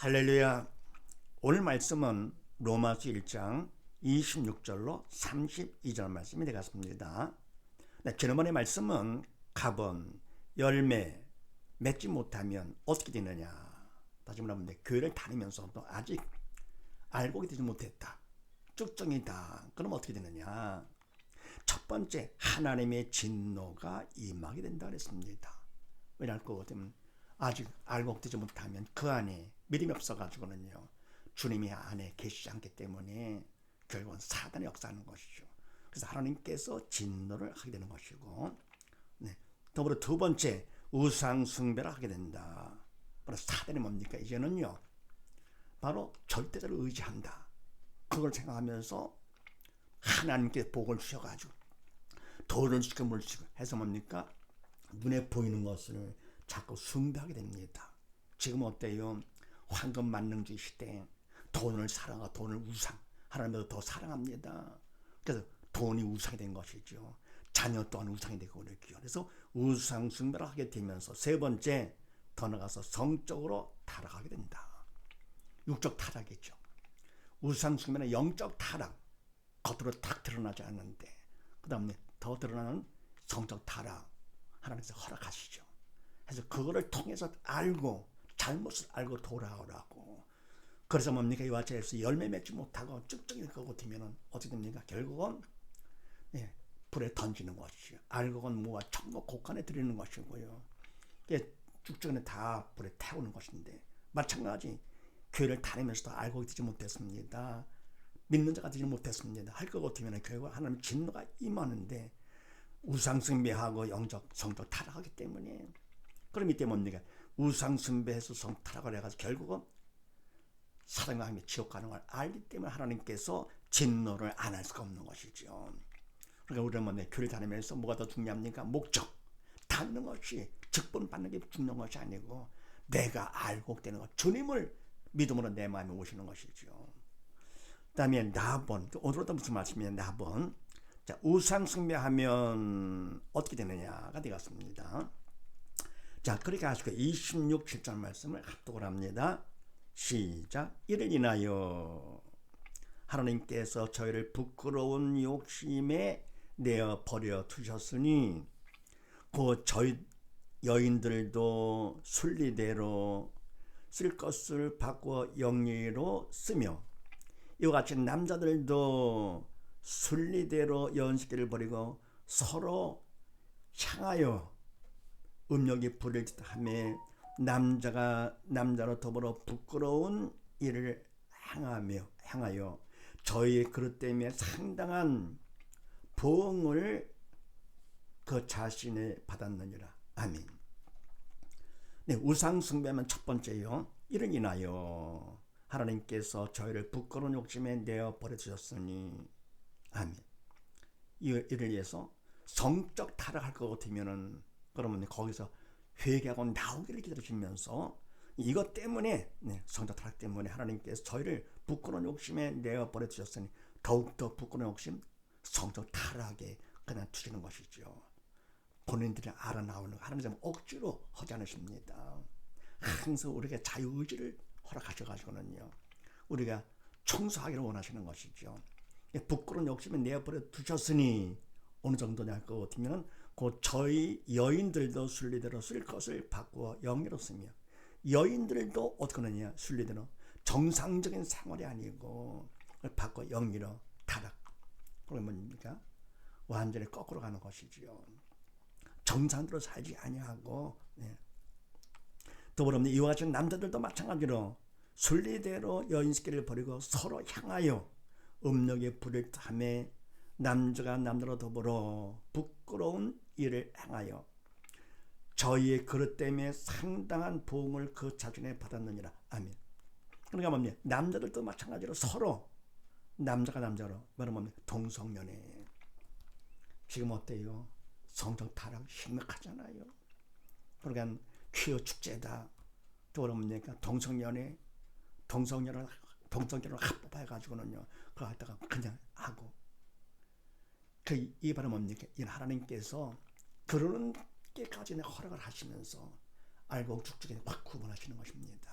할렐루야. 오늘 말씀은 로마서 1장 26절로 32절 말씀이 되겠습니다. 지난번의 말씀은 가번, 열매 맺지 못하면 어떻게 되느냐. 다시 말하면 교회를 다니면서도 아직 알고 되지 못했다. 쭉정이다. 그럼 어떻게 되느냐. 첫 번째, 하나님의 진노가 임하게 된다 그랬습니다. 왜냐할 것 같으면 아직 알고 되지 못하면 그 안에 믿음이 없어가지고는요, 주님이 안에 계시지 않기 때문에 결국은 사단이 역사하는 것이죠. 그래서 하나님께서 진노를 하게 되는 것이고, 더불어 두 번째, 우상 숭배를 하게 된다. 바로 사단이 뭡니까? 이제는요, 바로 절대자를 의지한다. 그걸 생각하면서 하나님께 복을 주셔가지고 돈을 주고 물 주고 해서 뭡니까? 눈에 보이는 것을 자꾸 숭배하게 됩니다. 지금 어때요? 황금 만능주의 시대에 돈을 사랑하고 돈을 우상, 하나님보다 더 사랑합니다. 그래서 돈이 우상이 된 것이죠. 자녀 또한 우상이 되고 그랬고요. 그래서 우상 숭배를 하게 되면서 세 번째, 더 나가서 성적으로 타락하게 된다. 육적 타락이죠. 우상 숭배는 영적 타락, 겉으로 탁 드러나지 않는데 그 다음에 더 드러나는 성적 타락, 하나님께서 허락하시죠. 그래서 그거를 통해서 알고, 잘못을 알고 돌아오라고. 그래서 뭡니까? 이와 같이 해서 열매 맺지 못하고 쭉쭉이 그거 되면은 어떻게 됩니까? 결국은 불에 던지는 것이죠. 알고는 뭐가 천국 곳간에 드리는 것이고요. 쭉쭉이는 다 불에 태우는 것인데, 마찬가지 교회를 다니면서도 알고 되지 못했습니다. 믿는 자가 되지 못했습니다. 할 것 같으면 결국 하나님 진노가 임하는데, 우상숭배하고 영적 성적 타락하기 때문에. 그럼 이때 뭡니까? 우상숭배해서 성타락을 해가지고 결국은 사단과 함께 지옥 가는 걸 알기 때문에 하나님께서 진노를 안 할 수가 없는 것이죠. 그러니까 우리는 교회를 다니면서 뭐가 더 중요합니까? 목적. 다니는 것이 직분 받는 게 중요한 것이 아니고 내가 알고 되는 것, 주님을 믿음으로 내 마음에 오시는 것이죠. 그 다음에 나본, 오늘도 무슨 말씀이냐. 나본. 자, 우상숭배하면 어떻게 되느냐가 되겠습니다. 자, 그렇게 하시고 26, 7절 말씀을 합독을 합니다. 시작. 이를 인하여 하나님께서 저희를 부끄러운 욕심에 내어 버려 두셨으니 곧 저희 여인들도 순리대로 쓸 것을 바꾸어 영리로 쓰며, 이와 같이 남자들도 순리대로 연식기를 버리고 서로 향하여 음욕이 부릴 듯하며 남자가 남자로 더불어 부끄러운 일을 향하여 저희의 그릇 때문에 상당한 보응을 그 자신에 받았느니라. 아멘. 우상 숭배하면 첫 번째요, 이를 인하여 하나님께서 저희를 부끄러운 욕심에 내어 버려주셨으니. 아멘. 이를 위해서 성적 타락할 것 같으면은, 그러면 거기서 회개하고 나오기를 기다리시면서 이것 때문에, 성적 타락 때문에 하나님께서 저희를 부끄러운 욕심에 내어 버려주셨으니 더욱더 부끄러운 욕심, 성적 타락에 그냥 두시는 것이죠. 본인들이 알아 나오는 거 하나님은 억지로 하지 않으십니다. 항상 우리가 자유의지를 허락하셔가지고는요, 우리가 청소하기를 원하시는 것이죠. 부끄러운 욕심에 내버려 두셨으니 어느 정도냐 할 것 같으면 곧 저희 여인들도 순리대로 쓸 것을 바꾸어 영리로 쓰며, 여인들도 어떻게 하느냐, 순리대로 정상적인 생활이 아니고 바꾸어 영리로 타락. 그러면 뭡니까? 완전히 거꾸로 가는 것이지요. 정상대로 살지 아니하고. 더불어 이와 같이 남자들도 마찬가지로 순리대로 여인식기를 버리고 서로 향하여 음욕에 불을 타며 남자가 남자로 더불어 부끄러운 일을 행하여 저희의 그릇 때문에 상당한 보응을 그 자신에 받았느니라. 아멘. 그러니까 뭡니까? 남자들도 마찬가지로 서로 남자가 남자로 말하면 동성연애. 지금 어때요? 성적 타락 심각하잖아요. 그러니까 퀴어 축제다. 또 그러니까 동성연애를 합법화해가지고는요, 그거 갖다가 그냥 하고. 이 바로 뭡니까? 이 하나님께서 그러는 게까지는 허락을 하시면서 알고 죽죽에 확 구분하시는 것입니다.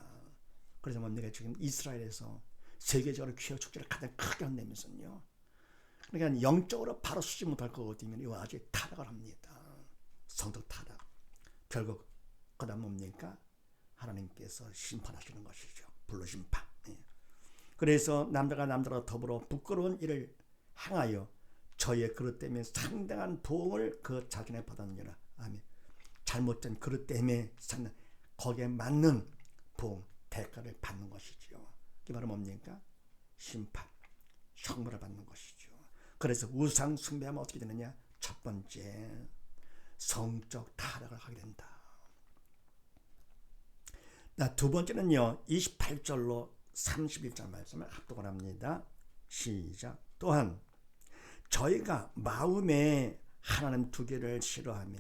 그래서 뭡니까? 지금 이스라엘에서 세계적으로 귀화 축제를 가장 크게 한다면서요. 그러니까 영적으로 바로 쓰지 못할 거거든요. 이거 아직 타락을 합니다. 성적 타락. 결국 그 다음 뭡니까? 하나님께서 심판하시는 것이죠. 불로 심판. 그래서 남자가 남자와 더불어 부끄러운 일을 행하여 저의 그릇 때문에 상당한 보응을 그 자기네 받았느니라. 아멘. 잘못된 그릇 때문에 거기에 맞는 보응, 대가를 받는 것이죠. 그게 바로 뭡니까? 심판, 형벌을 받는 것이죠. 그래서 우상 숭배하면 어떻게 되느냐? 첫 번째, 성적 타락을 하게 된다. 두 번째는요, 28절로 31절 말씀을 합독을 합니다. 시작. 또한 저희가 마음에 하나님 두 개를 싫어하며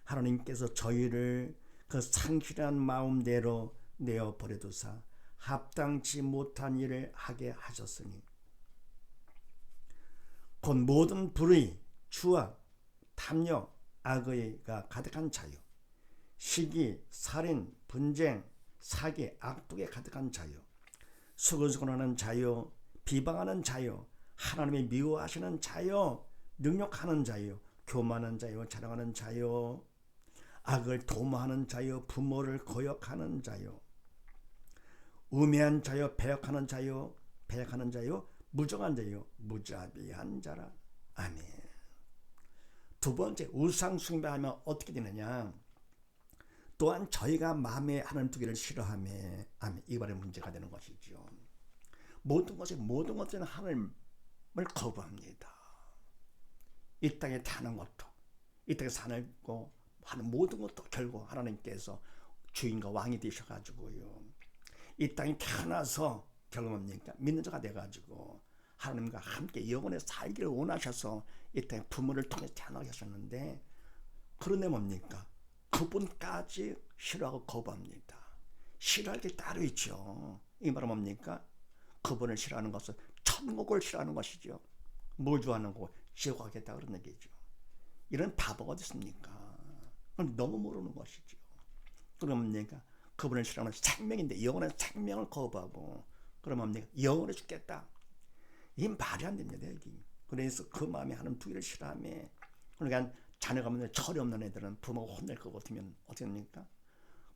하나님께서 저희를 그 상실한 마음대로 내어 버려두사 합당치 못한 일을 하게 하셨으니 곧 모든 불의, 추악, 탐욕, 악의가 가득한 자유, 시기, 살인, 분쟁, 사기, 악독에 가득한 자유, 수근수근하는 자유, 비방하는 자유, 하나님이 미워하시는 자유, 능욕하는 자유, 교만하는 자유, 자랑하는 자유, 악을 도모하는 자유, 부모를 거역하는 자유, 우매한 자유, 배역하는 자유, 무정한 자유, 무자비한 자라. 아멘. 두 번째, 우상 숭배하면 어떻게 되느냐? 또한 저희가 마음에 하나님 두 개를 싫어하며, 아멘. 이발의 문제가 되는 것이죠. 모든 것은 하나님을 거부합니다. 이 땅에 타는 것도, 이 땅에 살고 하는 모든 것도 결국 하나님께서 주인과 왕이 되셔가지고요. 이 땅에 태어나서 결국 뭡니까? 믿는 자가 돼가지고 하나님과 함께 영원히 살기를 원하셔서 이 땅에 부모를 통해 태어나게 하셨는데, 그런데 뭡니까? 그분까지 싫어하고 거부합니다. 싫어할 게 따로 있죠. 이 말은 뭡니까? 그분을 싫어하는 것은 천국을 싫어하는 것이죠. 뭘 좋아하는 거고? 지옥 가겠다 그런 얘기죠. 이런 바보가 어디 있습니까? 너무 모르는 것이죠. 그러면 뭡니까? 그분을 싫어하는 생명인데 영원한 생명을 거부하고, 그러면 뭡니까? 영원히 죽겠다. 이 말이 안 됩니다. 여기. 그래서 그 마음에 하는 두 개를 싫어하며, 그러니까 자녀가 없는 철이 없는 애들은 부모가 혼낼 것 같으면 어떻게 됩니까?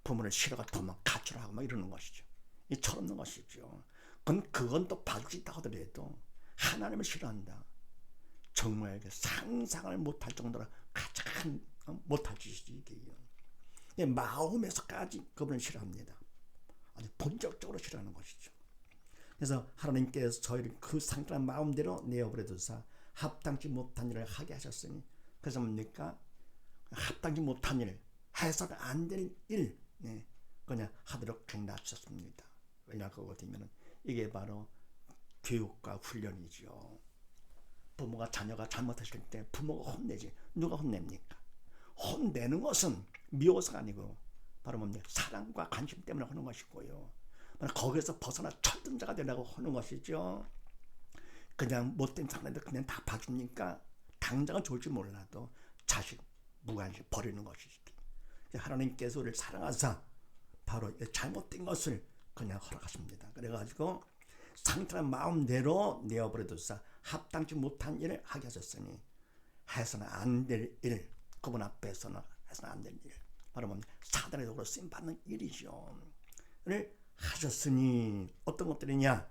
부모를 싫어가 도망 가출하고 막 이러는 것이죠. 이 철없는 것이죠. 그건 또 봐줄 수 있다 하더라도 하나님을 싫어한다. 정말 상상을 못할 정도로 가장 못할 짓이에요. 마음에서까지 그분을 싫어합니다. 아주 본격적으로 싫어하는 것이죠. 그래서 하나님께서 저희를 그 상당한 마음대로 내어버려두사 합당치 못한 일을 하게 하셨으니, 그래서 뭡니까? 합당치 못한 일, 해서는 안 될 일, 그냥 하도록 놔주셨습니다. 왜냐 그거 같으면 이게 바로 교육과 훈련이죠. 부모가 자녀가 잘못했을 때 부모가 혼내지. 누가 혼냅니까? 혼내는 것은 미워서가 아니고 바로 뭡니까? 사랑과 관심 때문에 하는 것이고요. 거기서 벗어나 철든자가 되려고 하는 것이죠. 그냥 못된 사람들 그냥 다 봐주니까 당장은 좋을지 몰라도 자식 무관심 버리는 것이지. 하나님께서 우리를 사랑하사 바로 잘못된 것을 그냥 허락하십니다. 그래가지고 상태한 마음대로 내어버려두사 합당치 못한 일을 하게 하셨으니 해서는 안 될 일, 그분 앞에서는 해서는 안 될 일, 바로 뭡니까? 사단의 도구로 쓰임받는 일이죠. 를 하셨으니 어떤 것들이냐?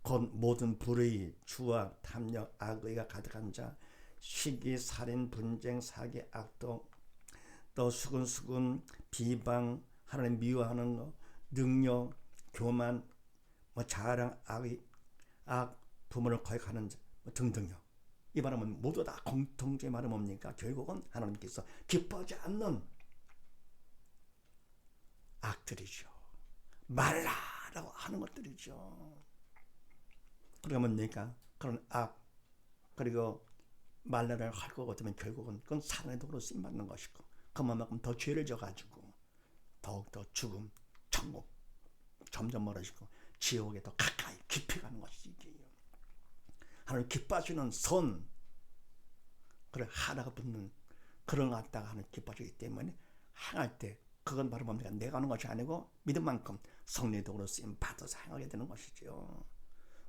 곧 모든 불의, 추악, 탐욕, 악의가 가득한 자, 시기, 살인, 분쟁, 사기, 악독, 또 수근수근, 비방, 하나님 미워하는 것, 능력, 교만, 자랑, 악, 부모를 거역하는 자, 등등요. 이 말은 모두 다 공통적인 말은 뭡니까? 결국은 하나님께서 기뻐하지 않는 악들이죠. 말라라고 하는 것들이죠. 그러니까 뭡니까? 그런 악, 그리고 말라를 할 것 같으면 결국은 그건 사단의 도구로 쓰임받는 것이고, 그만큼 더 죄를 져가지고 더욱더 죽음, 천국 점점 멀어지고 지옥에 더 가까이 깊이 가는 것이지. 하나님 기뻐하시는 선, 그래 하나가 붙는 그런 갖다가 하나님 기뻐하시기 때문에 행할 때 그건 바로 뭡니까? 내가 하는 것이 아니고 믿음만큼 성령의 도구로 쓰임 받아서 행하게 되는 것이죠.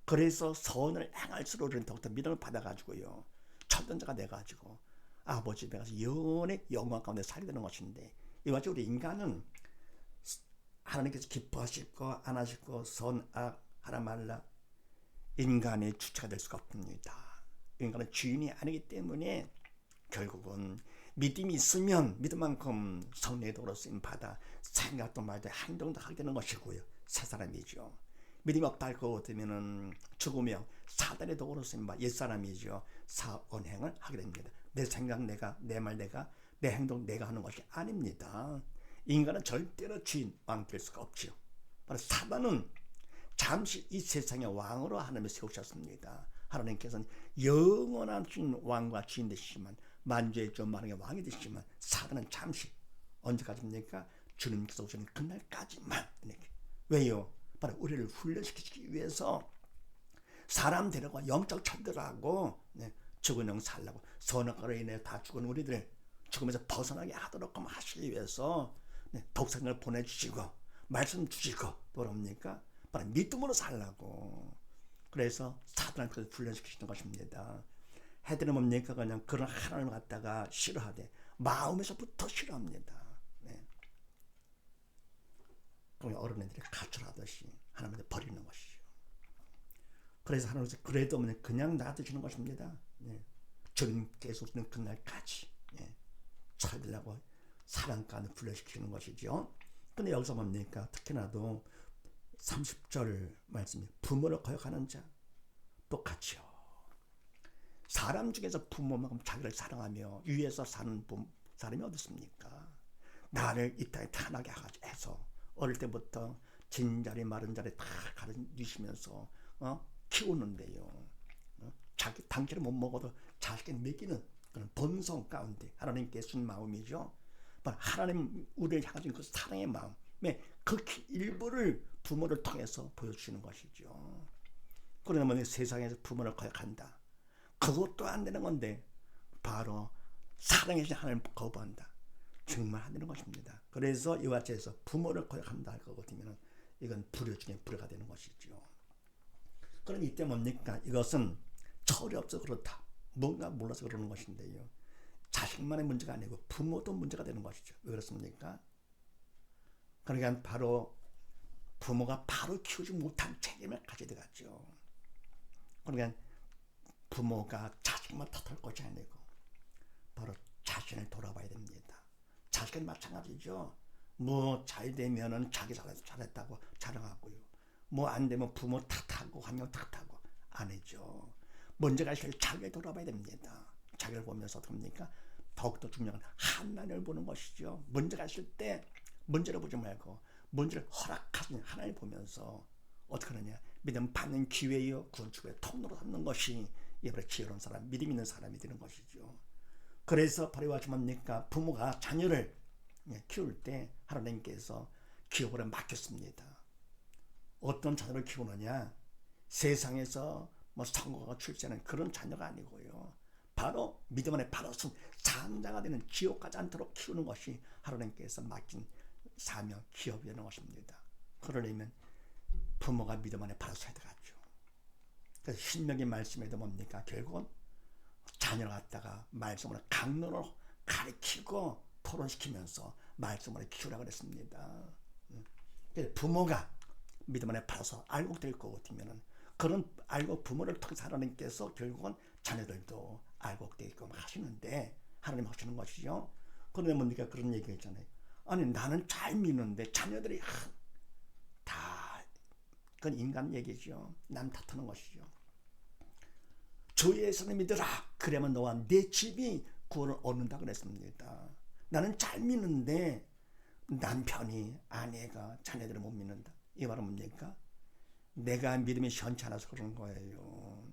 그래서 선을 행할수록 우리는 더욱더 믿음을 받아가지고요, 첫전자가 돼가지고 아버지 집에 가서 영원히 영광 가운데 살게 되는 것인데, 이와 같이 우리 인간은 하나님께서 기뻐하실 거 안 하실 거 선악 하라 말라, 인간의 주체가 될 수가 없습니다. 인간은 주인이 아니기 때문에 결국은 믿음이 있으면 믿음만큼 성령의 도로 쓰임 받아 생각도 말도 행동도 하게 되는 것이고요, 새 사람이죠. 믿음이 없다 할 것 같으면 죽으며 사단의 도구로 쓰임 받아 옛사람이죠. 사언행을 하게 됩니다. 내 생각 내가, 내 말 내가, 내 행동 내가 하는 것이 아닙니다. 인간은 절대로 주인 왕 될 수가 없지요. 바로 사단은 잠시 이 세상의 왕으로 하나님을 세우셨습니다. 하나님께서는 영원한 주인 왕과 주인 되시지만, 만주의 주 만왕의 왕이 되시지만, 사단은 잠시, 언제까지입니까? 주님께서 오시는 그날까지만. 왜요? 바로 우리를 훈련시키기 위해서 사람 데려가 영적 철들하고 죽은 영 살라고, 선악과로 인해 다 죽은 우리들 죽음에서 벗어나게 하도록 하시기 위해서 독생을 보내주시고 말씀 주시고 또 뭡니까? 바로 믿음으로 살라고. 그래서 사단을 훈련시키시는 것입니다. 해들은 뭡니까? 그냥 그런 하나님을 갖다가 싫어하되 마음에서부터 싫어합니다. 어른애들이 가출하듯이 하나님을 버리는 것이죠. 그래서 하나님께서 그래도 그냥 놔두시는 것입니다. 주님께서 오시는 그날까지 철들라고 사랑까지 훈련시키는 것이죠. 근데 여기서 뭡니까? 특히나도 30절 말씀이 부모를 거역하는 자 똑같이요. 사람 중에서 부모만큼 자기를 사랑하며 위에서 사는 사람이 어디 있습니까? 나를 이 땅에 태어나게 해서 어릴 때부터 진자리 마른 자리 다 가르치시면서 키우는데요. 자기 당체를 못 먹어도 자식에게 먹이는 그런 본성 가운데 하나님께 쓴 마음이죠. 하나님 우리를 향하신 그 사랑의 마음의 극히 일부를 부모를 통해서 보여주시는 것이죠. 그러면 세상에서 부모를 거역한다, 그것도 안 되는 건데 바로 사랑해주신 하나님을 거부한다, 정말 안 되는 것입니다. 그래서 이와 같이 해서 부모를 거역한다 할 거거든요. 이건 불효 중에 불효가 되는 것이죠. 그럼 이때 뭡니까? 이것은 철이 없어서 그렇다, 뭔가 몰라서 그러는 것인데요, 자식만의 문제가 아니고 부모도 문제가 되는 것이죠. 왜 그렇습니까? 그러니까 바로 부모가 바로 키우지 못한 책임을 가지게 되겠죠. 그러니까 부모가 자식만 탓할 것이 아니고 바로 자신을 돌아봐야 됩니다. 자식은 마찬가지죠. 뭐 잘 되면은 자기 잘했다고 자랑하고요, 뭐 안 되면 부모 탓하고 환경 탓하고 아니죠. 문제가 있을 때 자기를 돌아봐야 됩니다. 자기를 보면서 어떻게 합니까? 더욱더 중요한 하나님을 보는 것이죠. 문제가 있을 때 문제를 보지 말고 문제를 허락하신 하나님을 보면서 어떻게 하느냐? 믿음 받는 기회요, 구원축의 통로로 삼는 것이 바로 지혜로운 사람, 믿음 있는 사람이 되는 것이죠. 그래서 바로 이와 뭡니까? 부모가 자녀를 키울 때 하나님께서 기업을 맡겼습니다. 어떤 자녀를 키우느냐? 세상에서 뭐 성공과 출세하는 그런 자녀가 아니고요, 바로 믿음 안에 바로 쓴 장자가 되는 지옥 가지 않도록 키우는 것이 하나님께서 맡긴 사명, 기업이 되는 것입니다. 그러려면 부모가 믿음 안에 바로 서야 되겠죠. 그래서 신명기 말씀에도 뭡니까? 결국은 자녀를 갖다가 말씀으로 강론으로 가르치고 토론시키면서 말씀으로 키우라고 그랬습니다. 그래서 부모가 믿음 안에 바라서 알곡될 것 같으면 그런 알곡 부모를 통해서 하나님께서 결국은 자녀들도 알곡되게끔 하시는데, 하나님 하시는 것이죠. 그런데 뭡니까? 그런 얘기가 있잖아요. 아니 나는 잘 믿는데 자녀들이 다, 그건 인간 얘기죠. 남 탓하는 것이죠. 주 예수를 믿으라, 그러면 너와 내 집이 구원을 얻는다 그랬습니다. 나는 잘 믿는데 남편이, 아내가, 자녀들을 못 믿는다. 이 말은 뭡니까? 내가 믿음이 시원치 않아서 그런 거예요.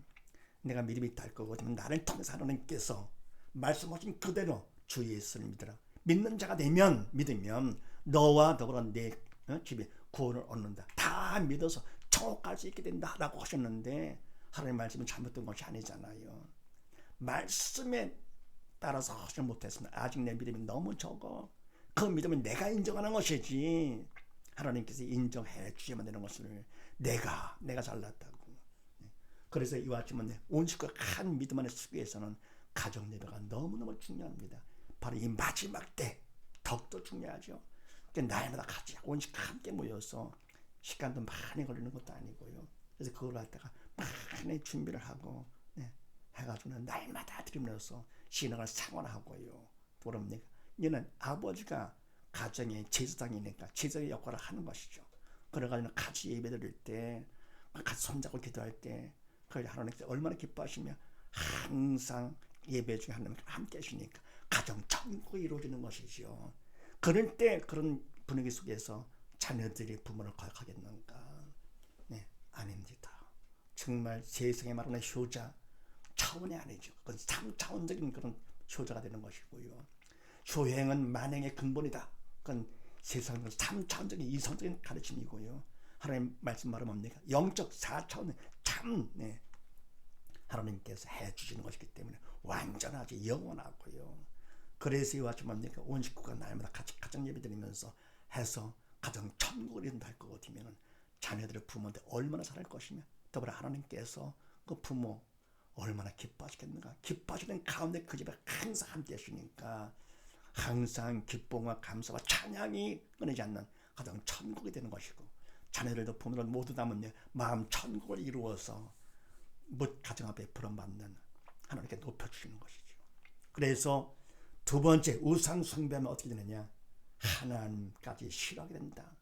내가 믿음이 있다 할 거거든요. 나를 통해서 하나님께서 말씀하신 그대로 주 예수를 믿으라, 믿는 자가 되면, 믿으면 너와 더불어 내 집에 구원을 얻는다, 다 믿어서 천국 갈 수 있게 된다 라고 하셨는데, 하나님 말씀은 잘못된 것이 아니잖아요. 말씀에 따라서 하지 못했습니다. 아직 내 믿음이 너무 적어. 그 믿음은 내가 인정하는 것이지 하나님께서 인정해 주셔야만 되는 것을 내가 잘났다고. 그래서 이와 같이 온 식구가 한 믿음 안에 서기 위해서는 가정 예배가 너무너무 중요합니다. 바로 이 마지막 때 더욱더 중요하죠. 날마다 같이 온 식구 함께 모여서 시간도 많이 걸리는 것도 아니고요. 그래서 그걸 갖다가 많이 준비를 하고 해가지고는 날마다 드리면서 신앙을 상원하고요. 그럽니까? 이는 아버지가 가정의 제사장이니까 제사의 역할을 하는 것이죠. 그래가지고 같이 예배 드릴 때, 같이 손잡고 기도할 때, 그걸 하나님께서 얼마나 기뻐하시며 항상 예배 중에 하나님과 함께 하시니까 가정 천국이 이루어지는 것이죠. 그럴 때 그런 분위기 속에서 자녀들이 부모를 거역하겠는가? 네, 아닙니다. 정말 세상에 말하는 효자 차원이 아니죠. 그건 3차원적인 그런 효자가 되는 것이고요. 효행은 만행의 근본이다. 그건 세상은 3차원적인 이성적인 가르침이고요. 하나님 말씀 말은 뭡니까? 영적 4차원 참 하나님께서 해주시는 것이기 때문에 완전하지 영원하고요. 그래서 이와 같이 뭡니까? 온 식구가 날마다 같이 가정 예배 드리면서 해서 가정 천국을 이룬다 할 것 같으면 자녀들의 부모한테 얼마나 잘할 것이며 더불어 하나님께서 그 부모 얼마나 기뻐하시겠는가. 기뻐하시는 가운데 그 집에 항상 함께 하시니까 항상 기쁨과 감사와 찬양이 끊이지 않는 가정 천국이 되는 것이고 자녀들도 부모들 모두 다 마음 천국을 이루어서 가정 앞에 부름받는 하나님께 높여주시는 것이죠. 그래서 두 번째 우상 숭배하면 어떻게 되느냐? 하나님까지 싫어하게 된다.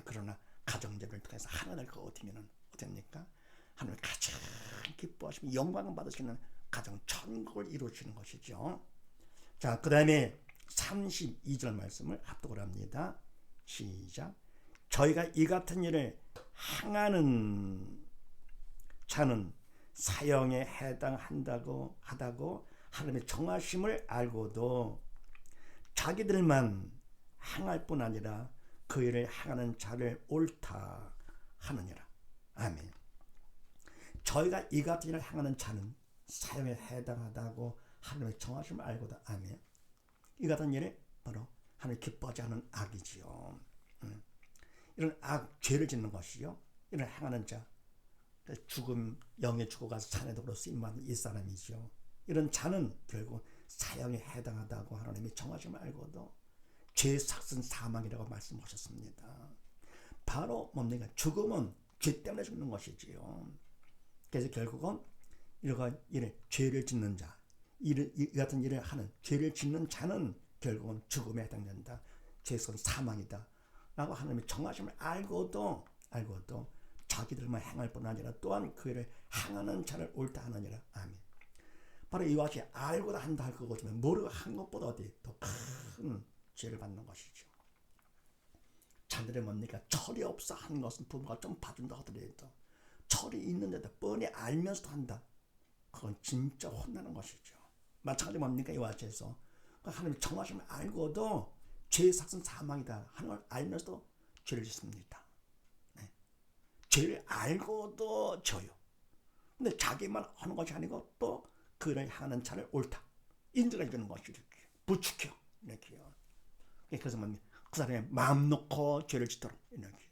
그러나 가정제를 통해서 하나 될 것 같으면 어떻습니까? 하나님을 가장 기뻐하시며 영광을 받으시는 가정 천국을 이루시는 것이죠. 자, 그 다음에 32절 말씀을 합독을 합니다. 시작. 저희가 이 같은 일을 행하는 자는 사형에 해당한다고 하나님의 정하심을 알고도 자기들만 행할 뿐 아니라 그 일을 행하는 자를 옳다 하느니라. 아멘. 저희가 이 같은 일을 행하는 자는 사형에 해당하다고 하나님의 정하심을 알고도 아멘. 이 같은 일이 바로 하나님 기뻐하지 않은 악이지요. 이런 죄를 짓는 것이요. 이런 행하는 자, 죽음, 영에 죽어가서 산에 도로 쓰임받는 이 사람이죠. 이런 자는 결국 사형에 해당하다고 하나님이 정하심을 알고도 죄의 삭은 사망이라고 말씀하셨습니다. 바로 뭡니까? 죽음은 죄 때문에 죽는 것이지요. 그래서 결국은 죄를 짓는 자, 이 같은 일을 하는 죄를 짓는 자는 결국은 죽음에 해당된다. 죄의 삭은 사망이다. 라고 하나님이 정하심을 알고도 자기들만 행할 뿐 아니라 또한 그 일을 행하는 자를 옳다 하느니라. 아멘. 바로 이와 같이 알고도 한다 할 것이면 모르고 한 것보다 어디 더 큰 죄를 받는 것이죠. 자들이 뭡니까? 철이 없어 하는 것은 부모가 좀 봐준다 하더라도 철이 있는데도 뻔히 알면서도 한다. 그건 진짜 혼나는 것이죠. 마찬가지로 뭡니까? 이와 같이 해서 하나님 정하심을 알고도 죄의 삭은 사망이다 하는 걸 알면서도 죄를 짓습니다. 죄를 알고도 져요. 근데 자기만 하는 것이 아니고 또 그를 향하는 자를 옳다 인정해 주는 것이 이렇게 부추겨 이렇게요. 그래서 그 사람이 마음 놓고 죄를 짓도록 이렇게요.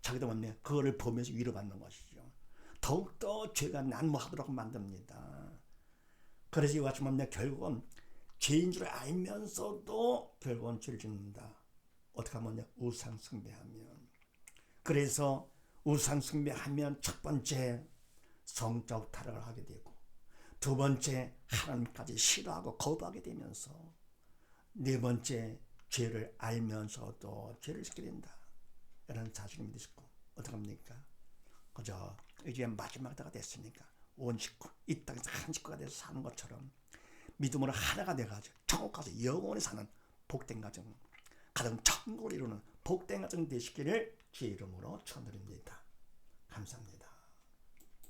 자기도 그거를 보면서 위로받는 것이죠. 더욱더 죄가 난무하도록 만듭니다. 그래서 이와 같이 결국은 죄인 줄 알면서도 결국은 죄를 짓는다. 어떻게 하면 우상 숭배하면. 그래서 우상 숭배하면 첫 번째 성적 타락을 하게 되고 두 번째 하나님까지 싫어하고 거부하게 되면서 네 번째 죄를 알면서도 죄를 짓게 된다. 이런 사실을 믿으시고 어떻게 합니까? 그저 이제 마지막 때가 됐으니까 온 식구 이 땅에서 한 식구가 돼서 사는 것처럼 믿음으로 하나가 돼가지고 천국 가서 영원히 사는 복된 가정 천국을 이루는 복된 가정 되시기를 주의 이름으로 축원드립니다. 감사합니다.